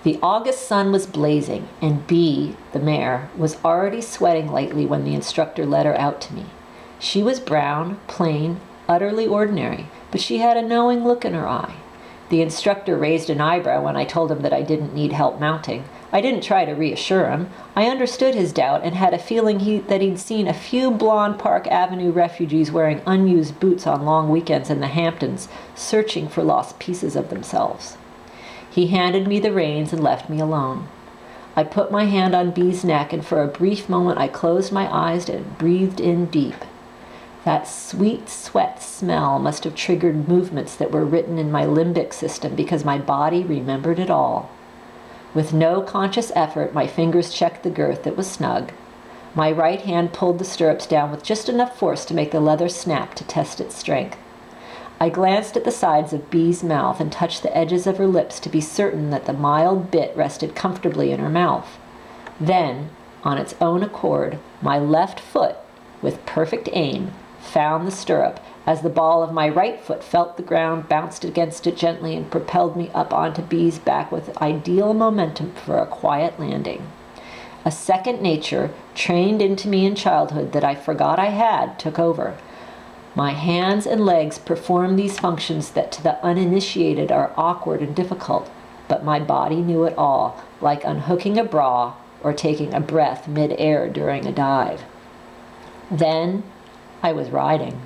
The August sun was blazing, and Bee, the mare, was already sweating lightly when the instructor led her out to me. She was brown, plain, utterly ordinary, but she had a knowing look in her eye. The instructor raised an eyebrow when I told him that I didn't need help mounting. I didn't try to reassure him. I understood his doubt and had a feeling that he'd seen a few blonde Park Avenue refugees wearing unused boots on long weekends in the Hamptons, searching for lost pieces of themselves. He handed me the reins and left me alone. I put my hand on Bee's neck, and for a brief moment I closed my eyes and breathed in deep. That sweet sweat smell must have triggered movements that were written in my limbic system because my body remembered it all. With no conscious effort, my fingers checked the girth that was snug. My right hand pulled the stirrups down with just enough force to make the leather snap to test its strength. I glanced at the sides of Bee's mouth and touched the edges of her lips to be certain that the mild bit rested comfortably in her mouth. Then, on its own accord, my left foot, with perfect aim, found the stirrup as the ball of my right foot felt the ground, bounced against it gently, and propelled me up onto Bee's back with ideal momentum for a quiet landing. A second nature, trained into me in childhood that I forgot I had, took over. My hands and legs performed these functions that to the uninitiated are awkward and difficult, but my body knew it all, like unhooking a bra or taking a breath mid-air during a dive. Then I was riding.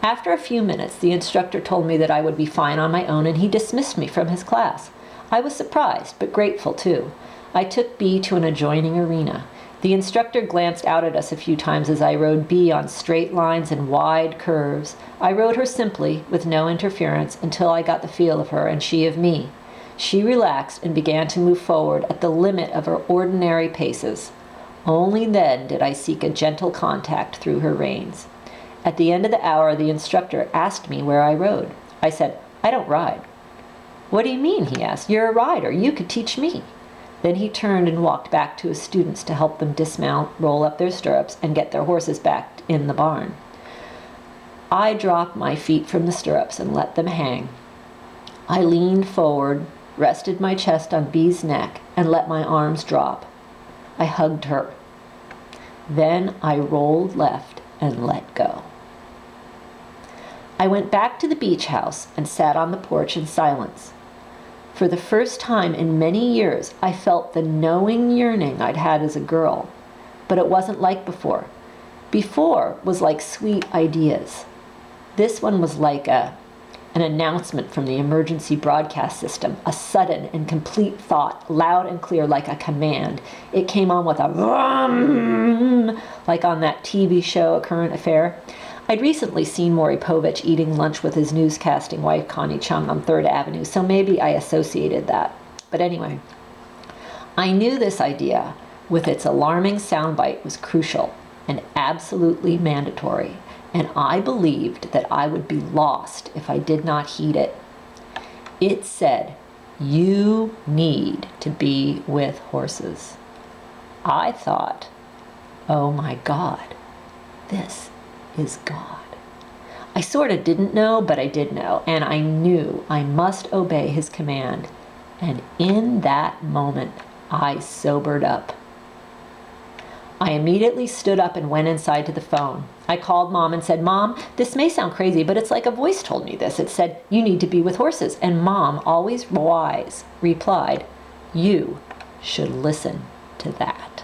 After a few minutes, the instructor told me that I would be fine on my own, and he dismissed me from his class. I was surprised, but grateful too. I took Bee to an adjoining arena. The instructor glanced out at us a few times as I rode Bee on straight lines and wide curves. I rode her simply, with no interference, until I got the feel of her and she of me. She relaxed and began to move forward at the limit of her ordinary paces. Only then did I seek a gentle contact through her reins. At the end of the hour, the instructor asked me where I rode. I said, "I don't ride." "What do you mean?" he asked. "You're a rider. You could teach me." Then he turned and walked back to his students to help them dismount, roll up their stirrups, and get their horses back in the barn. I dropped my feet from the stirrups and let them hang. I leaned forward, rested my chest on Bee's neck, and let my arms drop. I hugged her. Then I rolled left and let go. I went back to the beach house and sat on the porch in silence. For the first time in many years, I felt the knowing yearning I'd had as a girl, but it wasn't like before. Before was like sweet ideas. This one was like an announcement from the emergency broadcast system, a sudden and complete thought, loud and clear like a command. It came on with a vroom, like on that TV show, A Current Affair. I'd recently seen Maury Povich eating lunch with his newscasting wife, Connie Chung, on 3rd Avenue, so maybe I associated that. But anyway, I knew this idea, with its alarming soundbite, was crucial and absolutely mandatory, and I believed that I would be lost if I did not heed it. It said, "You need to be with horses." I thought, oh my God, this is God. I sort of didn't know, but I did know, and I knew I must obey his command. And in that moment, I sobered up. I immediately stood up and went inside to the phone. I called Mom and said, "Mom, this may sound crazy, but it's like a voice told me this. It said, you need to be with horses." And Mom, always wise, replied, "You should listen to that."